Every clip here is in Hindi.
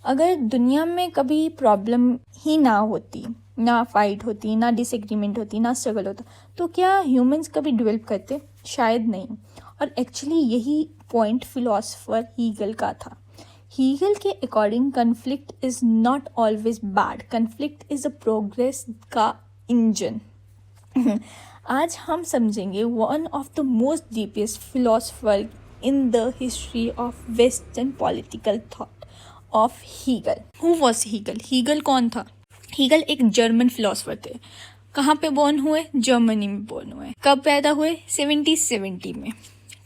अगर दुनिया में कभी प्रॉब्लम ही ना होती, ना फाइट होती, ना डिसएग्रीमेंट होती, ना स्ट्रगल होता, तो क्या ह्यूमंस कभी डेवलप करते? शायद नहीं। और एक्चुअली यही पॉइंट फिलोसोफर हीगल का था। हीगल के according conflict is not always bad, conflict is a progress का इंजन। आज हम समझेंगे one of the most deepest philosopher in the history of western political thought of Hegel. Who was Hegel? Hegel कौन था? हीगल एक जर्मन फिलोसोफर थे। कहाँ पे बॉर्न हुए? जर्मनी में बॉर्न हुए। कब पैदा हुए? 1770 में।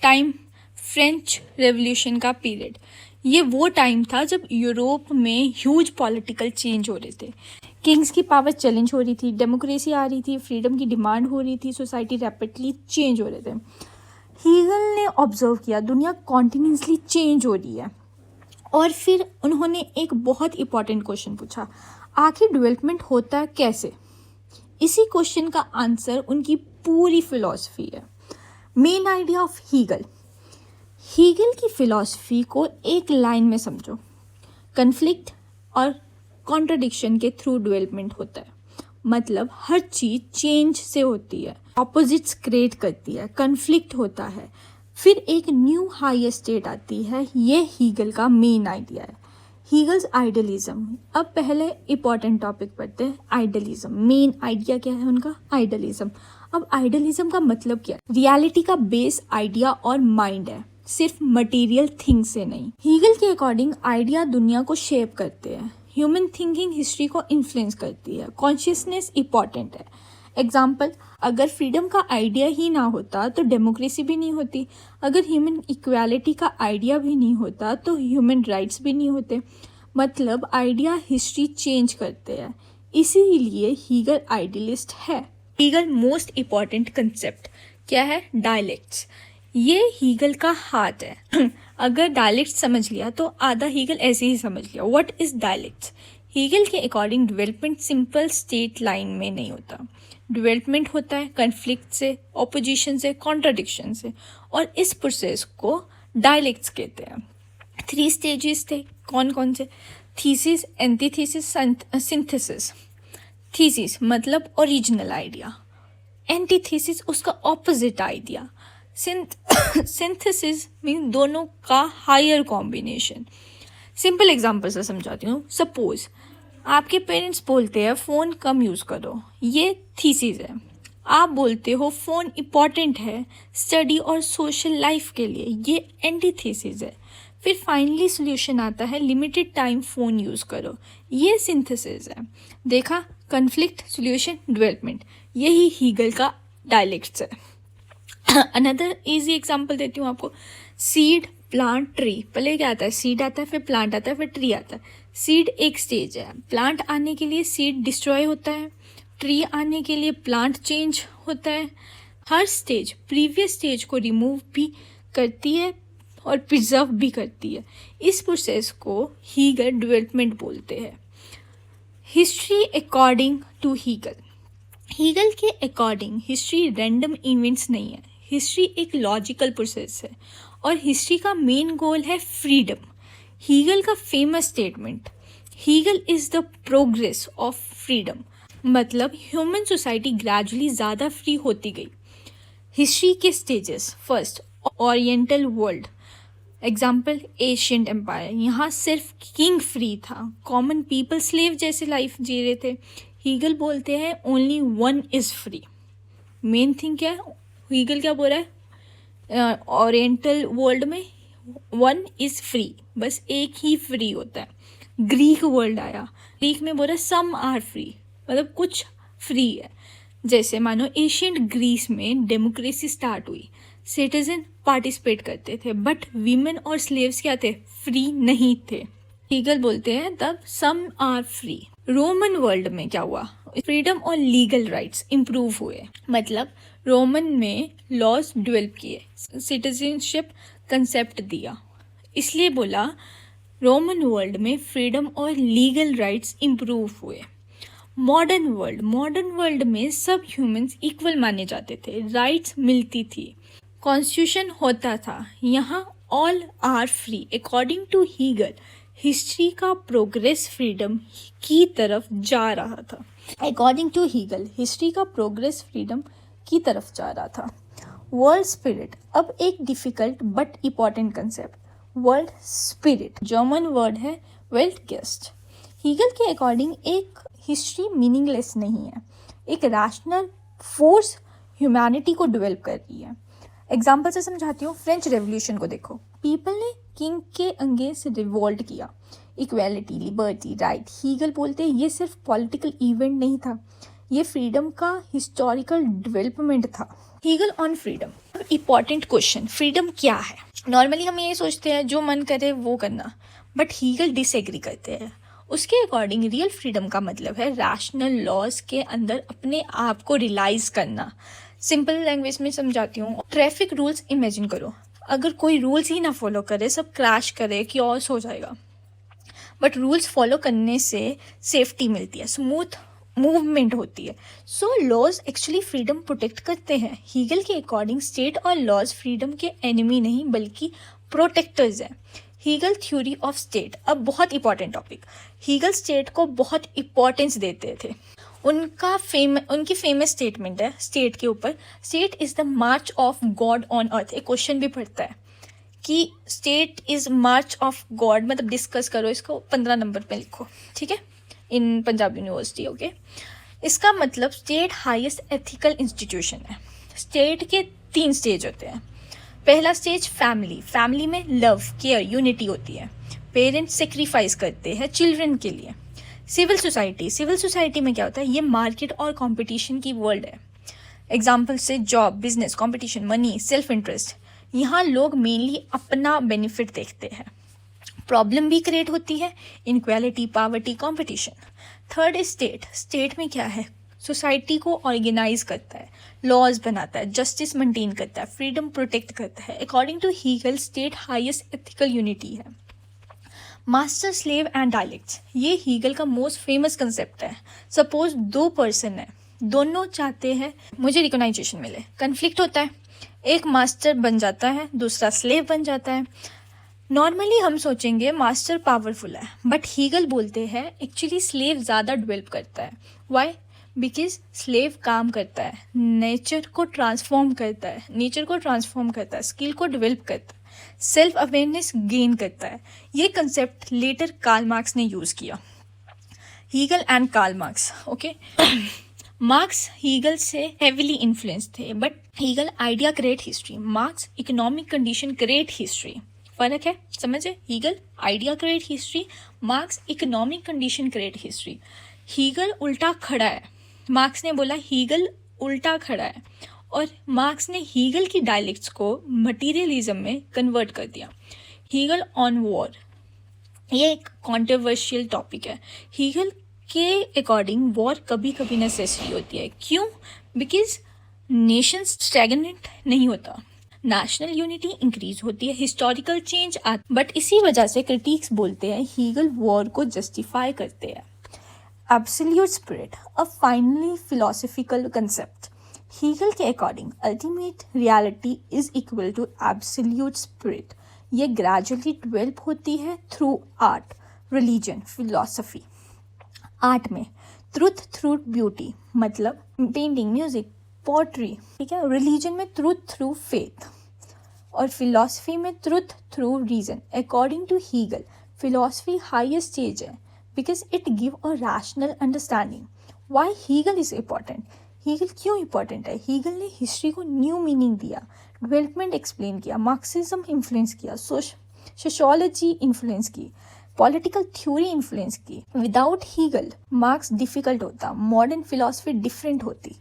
टाइम फ्रेंच रेवोल्यूशन का पीरियड। ये वो टाइम था जब यूरोप में ह्यूज पॉलिटिकल चेंज हो रहे थे। किंग्स की पावर चैलेंज हो रही थी, डेमोक्रेसी आ रही थी, फ्रीडम की डिमांड हो रही थी, सोसाइटी रैपिडली चेंज हो रहे थे। हीगल ने ऑब्जर्व किया दुनिया कॉन्टिन्यूसली चेंज हो रही है, और फिर उन्होंने एक बहुत इंपॉर्टेंट क्वेश्चन पूछा, आखिर डेवलपमेंट होता है कैसे? इसी क्वेश्चन का आंसर उनकी पूरी फिलॉसफी है। Main idea of Hegel. Hegel की फिलॉसफी को एक लाइन में समझो, कन्फ्लिक्ट और कॉन्ट्रडिक्शन के थ्रू डेवलपमेंट होता है। मतलब हर चीज चेंज से होती है, ऑपोजिट्स क्रिएट करती है, कन्फ्लिक्ट होता है, फिर एक न्यू हायर स्टेट आती है। ये हीगल का मेन आइडिया है। हीगल्स आइडियलिज्म। अब पहले इंपॉर्टेंट टॉपिक पढ़ते हैं, आइडियलिज्म। मेन आइडिया क्या है उनका? आइडियलिज्म। अब आइडियलिज्म का मतलब क्या है? रियलिटी का बेस आइडिया और माइंड है, सिर्फ मटेरियल थिंग से नहीं। हीगल के अकॉर्डिंग आइडिया दुनिया को शेप करते हैं, ह्यूमन थिंकिंग हिस्ट्री को इन्फ्लुएंस करती है, कॉन्शियसनेस इंपॉर्टेंट है। एग्जाम्पल, अगर फ्रीडम का आइडिया ही ना होता तो डेमोक्रेसी भी नहीं होती, अगर ह्यूमन इक्वालिटी का आइडिया भी नहीं होता तो ह्यूमन राइट्स भी नहीं होते। मतलब आइडिया हिस्ट्री चेंज करते हैं, इसीलिए हीगल आइडियलिस्ट है। हीगल मोस्ट इम्पॉर्टेंट कंसेप्ट क्या है? डायलेक्ट्स। ये हीगल का हाथ है। अगर डायलेक्ट समझ लिया तो आधा हीगल ऐसे ही समझ लिया। What is dialects? हीगल के according development simple state line में नहीं होता। डेवलपमेंट होता है कन्फ्लिक्ट से, ऑपोजिशन से, कॉन्ट्रडिक्शन से, और इस प्रोसेस को डायलेक्ट्स कहते हैं। 3 स्टेजेस थे। कौन कौन से? Thesis, antithesis, synthesis. थीसिस मतलब ओरिजिनल आइडिया, एंटीथीसिस उसका ऑपोजिट आइडिया, सिंथेसिस मीन दोनों का हायर कॉम्बिनेशन। सिंपल एग्जांपल से समझाती हूँ। सपोज आपके पेरेंट्स बोलते हैं फ़ोन कम यूज़ करो, ये थीसिस है। आप बोलते हो फ़ोन इम्पॉर्टेंट है स्टडी और सोशल लाइफ के लिए, ये एंटीथीसिस है। फिर फाइनली सोल्यूशन आता है लिमिटेड टाइम फ़ोन यूज़ करो, ये सिंथेसिस है। देखा, कन्फ्लिक्ट, सोल्यूशन, डेवलपमेंट, यही हीगल का डायलेक्ट्स है। अनदर इजी एग्जांपल देती हूँ आपको। Seed, plant, tree. पहले क्या आता है? सीड आता है, फिर प्लांट आता है, फिर ट्री आता है। सीड एक स्टेज है, प्लांट आने के लिए सीड डिस्ट्रॉय होता है, ट्री आने के लिए प्लांट चेंज होता है। हर स्टेज प्रीवियस स्टेज को रिमूव भी करती है और प्रिजर्व भी करती है। इस प्रोसेस को हीगल डेवलपमेंट बोलते हैं। History according to Hegel. Hegel के अकॉर्डिंग हिस्ट्री रैंडम इवेंट्स नहीं है, हिस्ट्री एक लॉजिकल प्रोसेस है, और हिस्ट्री का मेन गोल है फ्रीडम। हीगल का famous statement, Hegel is the progress of freedom. मतलब ह्यूमन सोसाइटी ग्रेजुअली ज़्यादा फ्री होती गई। हिस्ट्री के stages. First, oriental world. Example, ancient empire. यहाँ सिर्फ किंग फ्री था, कॉमन पीपल स्लेव जैसे लाइफ जी रहे थे। हीगल बोलते हैं only one is free. Main thing क्या है? हीगल क्या बोल रहा है? ओरिएंटल वर्ल्ड में वन इज़ फ्री, बस एक ही फ्री होता है। ग्रीक वर्ल्ड आया, ग्रीक में बोल रहा है सम आर फ्री, मतलब कुछ फ्री है। जैसे मानो एशियंट ग्रीस में डेमोक्रेसी स्टार्ट हुई, सिटीजन पार्टिसिपेट करते थे, बट वीमेन और स्लेव्स क्या थे? फ्री नहीं थे। हीगल बोलते हैं तब some are free. Roman world में क्या हुआ? फ्रीडम और लीगल राइट्स इंप्रूव हुए। मतलब रोमन में लॉज डेवलप किए, सिटीजनशिप कंसेप्ट दिया, इसलिए बोला रोमन वर्ल्ड में फ्रीडम और लीगल राइट्स इंप्रूव हुए। मॉडर्न वर्ल्ड में सब ह्यूमंस इक्वल माने जाते थे, राइट्स मिलती थी, कॉन्स्टिट्यूशन होता था, यहाँ all are free. According to Hegel, history का प्रोग्रेस फ्रीडम की तरफ जा रहा था। अकॉर्डिंग टू हीगल हिस्ट्री का प्रोग्रेस फ्रीडम की तरफ जा रहा था। वर्ल्ड स्पिरिट, अब एक difficult but important concept, world spirit German word है वेल्ट गेस्ट। हीगल के अकॉर्डिंग एक हिस्ट्री मीनिंगलेस नहीं है, एक रैशनल फोर्स ह्यूमैनिटी को डेवलप कर रही है। एग्जाम्पल से समझाती हूँ, फ्रेंच रेवोल्यूशन को देखो, पीपल ने किंग के अगेंस्ट रिवोल्ट किया, इक्वेलिटी, लिबर्टी, राइट। हीगल बोलते हैं ये सिर्फ पॉलिटिकल इवेंट नहीं था, ये फ्रीडम का हिस्टोरिकल डेवलपमेंट था। Hegel on freedom, important question, freedom क्या है? नॉर्मली हम ये सोचते हैं जो मन करे वो करना, बट हीगल डिसएग्री करते हैं। उसके अकॉर्डिंग रियल फ्रीडम का मतलब है रैशनल लॉज के अंदर अपने आप को रियलाइज करना। सिंपल लैंग्वेज में समझाती हूँ, ट्रैफिक रूल्स इमेजिन करो, अगर कोई रूल्स ही ना फॉलो करे, सब क्रैश करे, क्योस हो जाएगा। बट रूल्स फॉलो करने से सेफ्टी मिलती है, स्मूथ मूवमेंट होती है। सो लॉज एक्चुअली फ्रीडम प्रोटेक्ट करते हैं। हीगल के अकॉर्डिंग स्टेट और लॉज फ्रीडम के एनिमी नहीं बल्कि प्रोटेक्टर्स हैं। हीगल थ्योरी ऑफ स्टेट, अब बहुत इंपॉर्टेंट टॉपिक। हीगल स्टेट को बहुत इंपॉर्टेंस देते थे। उनकी फेमस स्टेटमेंट है स्टेट के ऊपर, state is the March of God on earth. एक क्वेश्चन भी पढ़ता है कि state is March of God, मतलब डिस्कस करो इसको, 15 नंबर पे लिखो, ठीक है, इन पंजाब यूनिवर्सिटी। ओके, इसका मतलब स्टेट हाईएस्ट एथिकल इंस्टीट्यूशन है। स्टेट के 3 स्टेज होते हैं। पहला स्टेज फैमिली, फैमिली में लव, केयर, यूनिटी होती है। पेरेंट्स सेक्रीफाइस करते हैं चिल्ड्रन के लिए। सिविल सोसाइटी, सिविल सोसाइटी में क्या होता है, ये मार्केट और कंपटीशन की वर्ल्ड है। एग्जाम्पल से job, business, competition, money, self interest. यहाँ लोग मेनली अपना बेनिफिट देखते हैं। प्रॉब्लम भी क्रिएट होती है, inequality, poverty, competition. Third is state, state में क्या है, सोसाइटी को ऑर्गेनाइज करता है, लॉज बनाता है, जस्टिस मेंटेन करता है, फ्रीडम प्रोटेक्ट करता है। According to Hegel state highest ethical unity है। मास्टर स्लेव एंड डायलेक्ट्स, ये हीगल का मोस्ट फेमस कंसेप्ट है। सपोज 2 पर्सन है, दोनों चाहते हैं मुझे रिकॉग्नाइजेशन मिले, कन्फ्लिक्ट होता है, एक मास्टर बन जाता है, दूसरा स्लेव बन जाता है। नॉर्मली हम सोचेंगे मास्टर पावरफुल है, बट हीगल बोलते हैं एक्चुअली स्लेव ज़्यादा डेवलप करता है। वाई? बिकॉज स्लेव काम करता है, नेचर को ट्रांसफॉर्म करता है, स्किल को डेवलप करता है, सेल्फ अवेयरनेस गेन करता है। ये कंसेप्ट लेटर कार्ल मार्क्स ने यूज़ किया। Hegel and Karl Marx, okay. Marx Hegel से हेविली इन्फ्लुएंस थे, but Hegel idea create history, Marx economic condition create history. फर्क है, समझे? Hegel idea create history, Marx economic condition create history. Hegel उल्टा खड़ा है, मार्क्स ने बोला हीगल उल्टा खड़ा है, और मार्क्स ने हीगल की डायलेक्ट्स को मटीरियलिज्म में कन्वर्ट कर दिया। हीगल ऑन वॉर, ये एक कॉन्ट्रोवर्शियल टॉपिक है। हीगल के अकॉर्डिंग वॉर कभी कभी नेसेसरी होती है। क्यों? बिकॉज नेशन स्टैग्नेंट नहीं होता, नेशनल यूनिटी इंक्रीज होती है, हिस्टोरिकल चेंज आता, बट इसी वजह से क्रिटिक्स बोलते हैं हीगल वॉर को जस्टिफाई करते हैं। Absolute spirit, a finally philosophical concept. Hegel के according ultimate reality is equal to absolute spirit. ये ग्रेजुअली डेवलप होती है through art, religion, philosophy. Art में ट्रुथ थ्रू ब्यूटी, मतलब पेंटिंग, म्यूजिक, पोट्री, ठीक है। रिलीजन में ट्रुथ थ्रू फेथ, और फिलॉसफी में truth through reason. According to Hegel philosophy highest stage है because it give a rational understanding. Why Hegel is important? Hegel क्यों इम्पॉर्टेंट है? हीगल ने हिस्ट्री को न्यू मीनिंग दिया, डेवलपमेंट एक्सप्लेन किया, मार्क्सिज्म इन्फ्लुएंस किया, सोशियोलॉजी इन्फ्लुएंस की, पॉलिटिकल थ्योरी इन्फ्लुएंस की। विदाउट हीगल मार्क्स डिफिकल्ट होता, मॉडर्न फिलॉसफी डिफरेंट होती।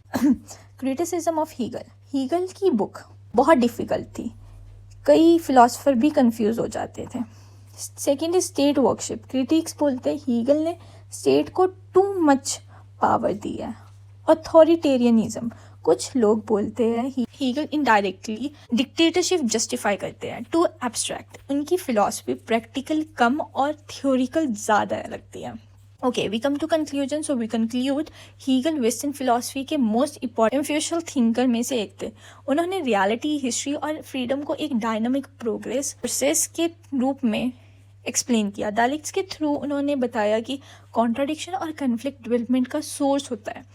क्रिटिसिज्म ऑफ हीगल, हीगल की बुक बहुत डिफिकल्ट थी, कई फिलोसफर भी कंफ्यूज हो जाते थे। Second is state worship, critics बोलते हैं हीगल ने स्टेट को टू मच पावर दी है। अथॉरिटेरियनिज्म, कुछ लोग बोलते हैं हीगल इनडायरेक्टली डिक्टेटरशिप जस्टिफाई करते हैं, टू एब्स्ट्रैक्ट। उनकी फिलॉसफी प्रैक्टिकल कम और थ्योरिकल ज़्यादा लगती है। Okay, we come to conclusion. So we conclude Hegel western philosophy के मोस्ट इंफ्लुएंशियल थिंकर में से एक थे। उन्होंने रियलिटी, हिस्ट्री और फ्रीडम को एक डायनामिक प्रोसेस के रूप में एक्सप्लेन किया। डायलेक्ट्स के थ्रू उन्होंने बताया कि कॉन्ट्राडिक्शन और कन्फ्लिक्ट डेवलपमेंट का सोर्स होता है।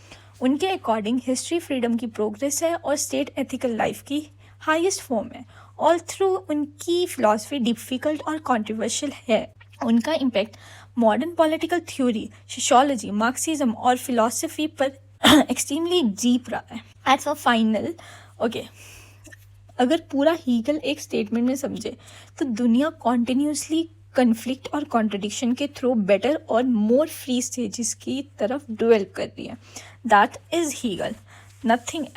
उनके अकॉर्डिंग हिस्ट्री फ्रीडम की प्रोग्रेस है और स्टेट एथिकल लाइफ की हाईएस्ट फॉर्म है। ऑल थ्रू उनकी फिलॉसफी डिफ़िकल्ट और कॉन्ट्रोवर्शियल है। उनका impact modern political theory, sociology, Marxism और फिलॉसफी पर एक्सट्रीमली डीप रहा है। एट्स अ फाइनल ओके, अगर पूरा हीगल एक स्टेटमेंट में समझे तो दुनिया कॉन्टिन्यूसली कन्फ्लिक्ट और कॉन्ट्रडिक्शन के थ्रू बेटर और मोर फ्री स्टेजेस की तरफ डेवलप कर रही है। That is Hegel, nothing